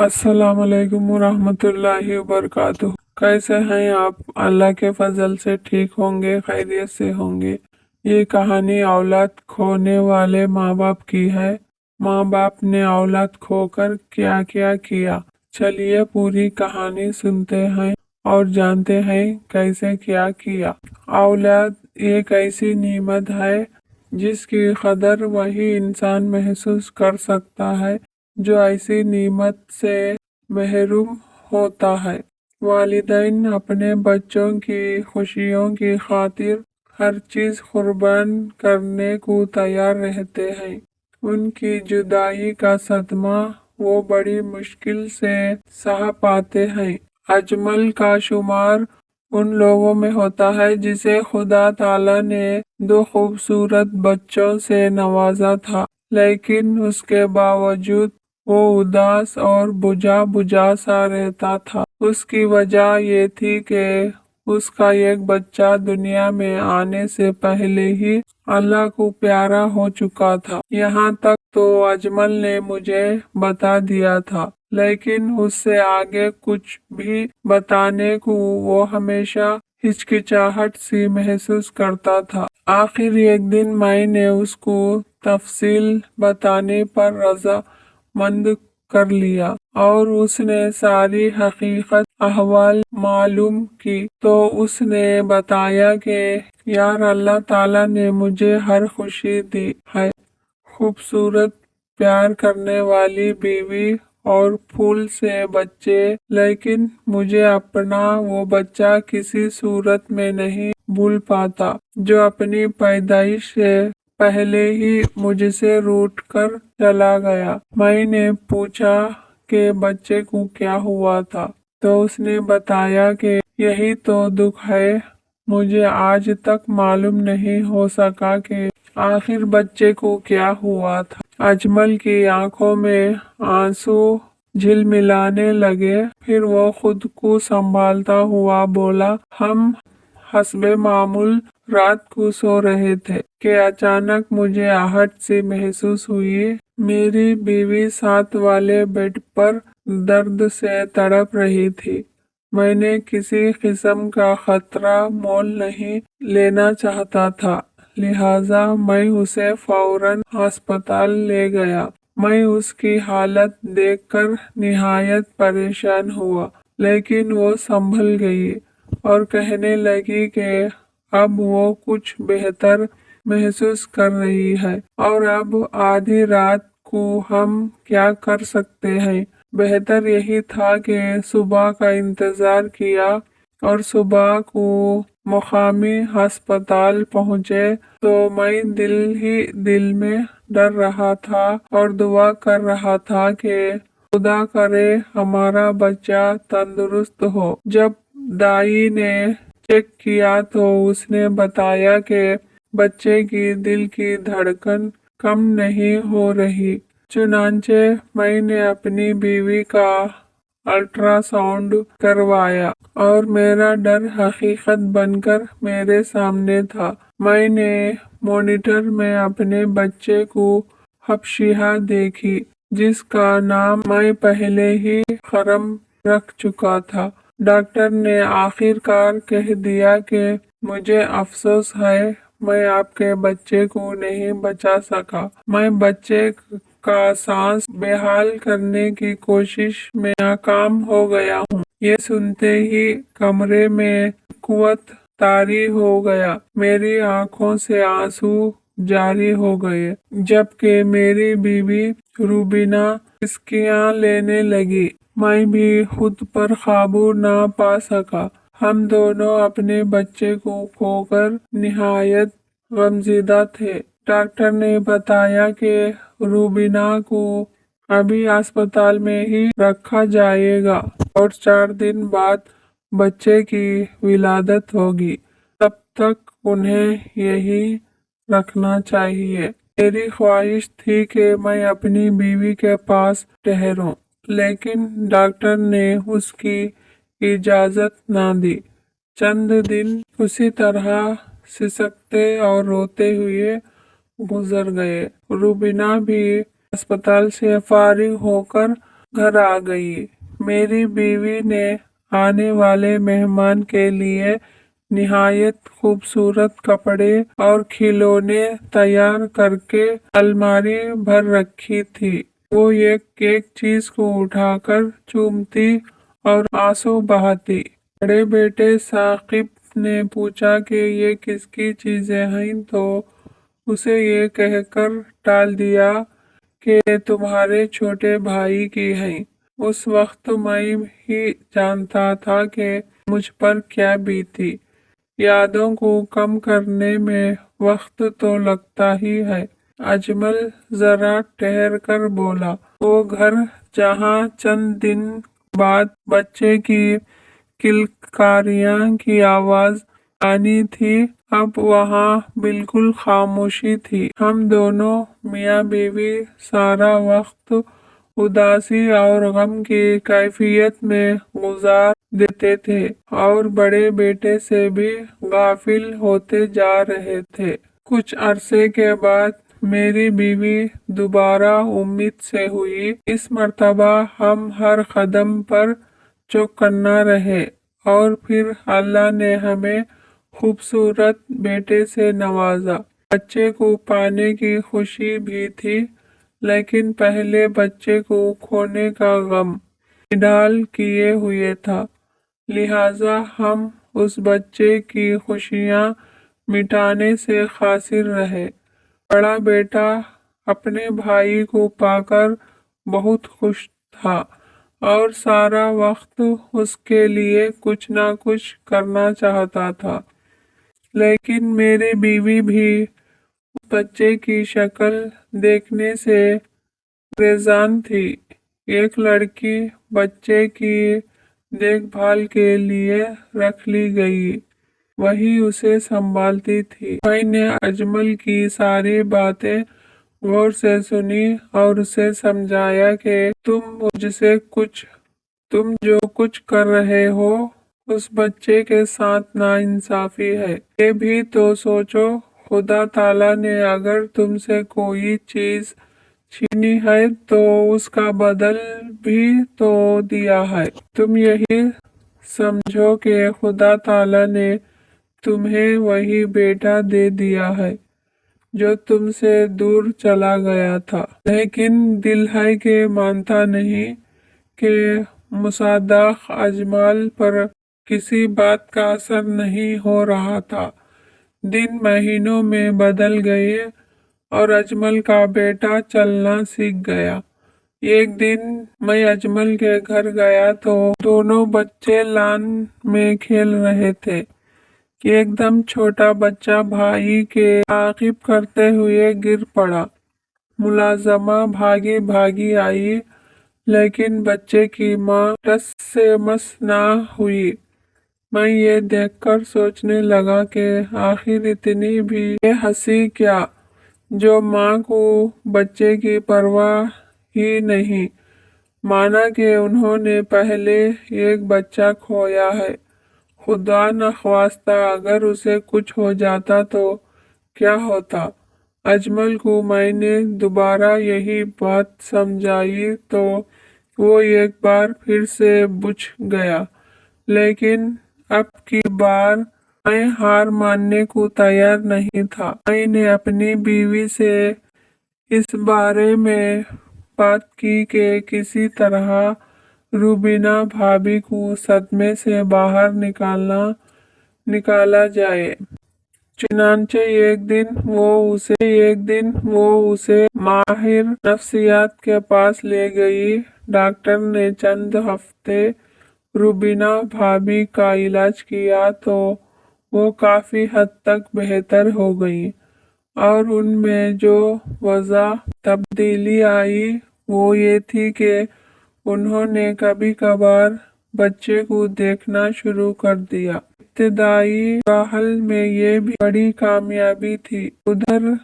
अस्सलामुअलैकुम वरहमतुल्लाहि वबरकातुहू। कैसे हैं आप? अल्लाह के फजल से ठीक होंगे, खैरियत से होंगे। ये कहानी औलाद खोने वाले माँ बाप की है। माँ बाप ने औलाद खोकर क्या क्या किया, चलिए पूरी कहानी सुनते हैं और जानते हैं कैसे क्या किया। औलाद एक ऐसी नेमत है जिसकी कदर वही इंसान महसूस कर सकता है जो ऐसी नेमत से महरूम होता है। वालिदैन अपने बच्चों की खुशियों की खातिर हर चीज कुर्बान करने को तैयार रहते हैं। उनकी जुदाई का सदमा वो बड़ी मुश्किल से सह पाते हैं। अजमल का शुमार उन लोगों में होता है जिसे खुदा ताला ने दो खूबसूरत बच्चों से नवाजा था, लेकिन उसके बावजूद वो उदास और बुझा बुझा सा रहता था। उसकी वजह ये थी कि उसका एक बच्चा दुनिया में आने से पहले ही अल्लाह को प्यारा हो चुका था। यहाँ तक तो अजमल ने मुझे बता दिया था, लेकिन उससे आगे कुछ भी बताने को वो हमेशा हिचकिचाहट सी महसूस करता था। आखिर एक दिन मैंने उसको तफसील बताने पर रजामंद कर लिया और उसने सारी हकीकत अहवाल मालूम की। तो उसने बताया कि यार, अल्लाह ताला ने मुझे हर खुशी दी है, खूबसूरत प्यार करने वाली बीवी और फूल से बच्चे, लेकिन मुझे अपना वो बच्चा किसी सूरत में नहीं भूल पाता जो अपनी पैदाइश से पहले ही मुझसे रूठ कर चला गया। मैंने पूछा कि बच्चे को क्या हुआ था, तो उसने बताया कि यही तो दुख है, मुझे आज तक मालूम नहीं हो सका कि आखिर बच्चे को क्या हुआ था। अजमल की आंखों में आंसू झिलमिलाने लगे। फिर वो खुद को संभालता हुआ बोला, हम हस्बे मामूल रात को सो रहे थे कि अचानक मुझे आहट सी महसूस हुई। मेरी बीवी साथ वाले बेड पर दर्द से तड़प रही थी। मैंने किसी किस्म का खतरा मोल नहीं लेना चाहता था, लिहाजा मैं उसे फौरन अस्पताल ले गया। मैं उसकी हालत देखकर निहायत परेशान हुआ, लेकिन वो संभल गई और कहने लगी कि अब वो कुछ बेहतर महसूस कर रही है और अब आधी रात को हम क्या कर सकते हैं। बेहतर यही था कि सुबह का इंतजार किया और सुबह को मुकामी अस्पताल पहुंचे तो मैं दिल ही दिल में डर रहा था और दुआ कर रहा था कि खुदा करे हमारा बच्चा तंदुरुस्त हो। जब दाई ने चेक किया तो उसने बताया कि बच्चे की दिल की धड़कन कम नहीं हो रही। चुनांचे मैंने अपनी बीवी का अल्ट्रासाउंड करवाया और मेरा डर हकीकत बनकर मेरे सामने था। मैंने मॉनिटर में अपने बच्चे को हफ्शिहा देखी, जिसका नाम मैं पहले ही खरम रख चुका था। डॉक्टर ने आखिरकार कह दिया कि मुझे अफसोस है, मैं आपके बच्चे को नहीं बचा सका। मैं बच्चे का सांस बेहाल करने की कोशिश में नाकाम हो गया हूँ। ये सुनते ही कमरे में कुवत तारी हो गया। मेरी आंखों से आंसू जारी हो गए, जबकि मेरी बीवी रूबीना सिसकियां लेने लगी। मैं भी खुद पर काबू ना पा सका। हम दोनों अपने बच्चे को खोकर निहायत गमज़िदा थे। डॉक्टर ने बताया कि रूबीना को अभी अस्पताल में ही रखा जाएगा और 4 दिन बाद बच्चे की विलादत होगी। तब तक उन्हें यही रखना चाहिए। मेरी ख्वाहिश थी कि मैं अपनी बीवी के पास ठहरूं, लेकिन डॉक्टर ने उसकी इजाजत ना दी। चंद दिन उसी तरह सिसकते और रोते हुए गुजर गए। रूबीना भी अस्पताल से फारिग होकर घर आ गई। मेरी बीवी ने आने वाले मेहमान के लिए निहायत खूबसूरत कपड़े और खिलौने तैयार करके अलमारी भर रखी थी। वो एक एक चीज को उठाकर चूमती और आंसू बहाती। बड़े बेटे साकिब ने पूछा कि ये किसकी चीजें हैं, तो उसे ये कहकर टाल दिया कि तुम्हारे छोटे भाई की हैं। उस वक्त मैं ही जानता था कि मुझ पर क्या बीती। यादों को कम करने में वक्त तो लगता ही है। अजमल जरा ठहर कर बोला। वो घर जहाँ चंद दिन बाद बच्चे की किलकारियां की आवाज आनी थी, अब वहाँ बिल्कुल खामोशी थी। हम दोनों मियाँ बीवी सारा वक्त उदासी और गम की कैफियत में गुजार देते थे और बड़े बेटे से भी गाफिल होते जा रहे थे। कुछ अरसे के बाद मेरी बीवी दोबारा उम्मीद से हुई। इस मर्तबा हम हर कदम पर चौकन्ना रहे और फिर अल्लाह ने हमें खूबसूरत बेटे से नवाजा। बच्चे को पाने की खुशी भी थी, लेकिन पहले बच्चे को खोने का गम निढाल किए हुए था। लिहाजा हम उस बच्चे की खुशियां मिटाने से कासिर रहे। बड़ा बेटा अपने भाई को पाकर बहुत खुश था और सारा वक्त उसके लिए कुछ ना कुछ करना चाहता था, लेकिन मेरी बीवी भी बच्चे की शक्ल देखने से परेशान थी। एक लड़की बच्चे की देखभाल के लिए रख ली गई, वही उसे संभालती थी। मैंने अजमल की सारी बातें गौर से सुनी और उसे समझाया कि तुम जो कुछ कर रहे हो उस बच्चे के साथ नाइंसाफी है। ये भी तो सोचो, खुदा ताला ने अगर तुमसे कोई चीज छीनी है तो उसका बदल भी तो दिया है। तुम यही समझो कि खुदा ताला ने तुम्हें वही बेटा दे दिया है जो तुमसे दूर चला गया था। लेकिन दिल है कि मानता नहीं कि मुसादाक अजमल पर किसी बात का असर नहीं हो रहा था। दिन महीनों में बदल गए और अजमल का बेटा चलना सीख गया। एक दिन मैं अजमल के घर गया तो दोनों बच्चे लान में खेल रहे थे। एकदम छोटा बच्चा भाई के ताक़िब करते हुए गिर पड़ा। मुलाजमा भागी भागी आई, लेकिन बच्चे की माँ टस से मस ना हुई। मैं ये देखकर सोचने लगा कि आखिर इतनी भी बेहसी क्या, जो माँ को बच्चे की परवाह ही नहीं। माना कि उन्होंने पहले एक बच्चा खोया है, खुदा नख्वास्ता अगर उसे कुछ हो जाता तो क्या होता। अजमल को मैंने दोबारा यही बात समझाई तो वो एक बार फिर से बुझ गया, लेकिन अब की बार मैं हार मानने को तैयार नहीं था। मैंने अपनी बीवी से इस बारे में बात की कि किसी तरह रूबीना भाभी को सदमे से बाहर निकाला जाए। चुनांचे एक दिन वो उसे माहिर नफ्सियात के पास ले गई। डॉक्टर ने चंद हफ्ते रूबीना भाभी का इलाज किया तो वो काफी हद तक बेहतर हो गई और उनमें जो वजह तब्दीली आई वो ये थी कि उन्होंने कभी कभार बच्चे को देखना शुरू कर दिया। इब्तिदाई मराहल में ये भी बड़ी कामयाबी थी। उधर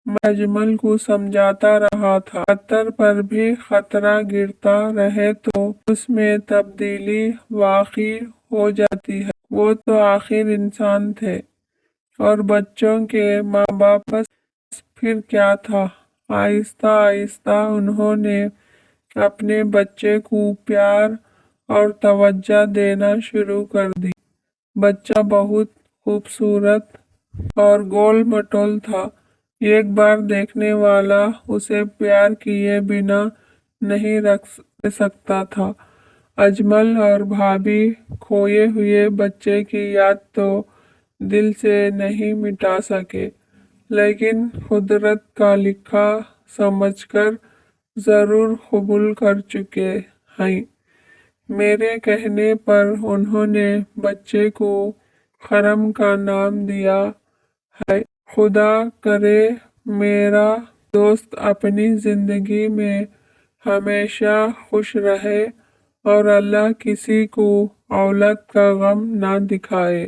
मैं अजमल को समझाता रहा था, खतर पर भी खतरा गिरता रहे तो उसमें तब्दीली वाकई हो जाती है। वो तो आखिर इंसान थे और बच्चों के माँ बाप, बस फिर क्या था। आहिस्ता आहिस्ता उन्होंने अपने बच्चे को प्यार और तवज्जो देना शुरू कर दी। बच्चा बहुत खूबसूरत और गोल मटोल था। एक बार देखने वाला उसे प्यार किए बिना नहीं रख सकता था। अजमल और भाभी खोए हुए बच्चे की याद तो दिल से नहीं मिटा सके, लेकिन कुदरत का लिखा समझकर जरूर कबूल कर चुके हैं। मेरे कहने पर उन्होंने बच्चे को करम का नाम दिया है। खुदा करे मेरा दोस्त अपनी जिंदगी में हमेशा खुश रहे और अल्लाह किसी को औलाद का गम ना दिखाए।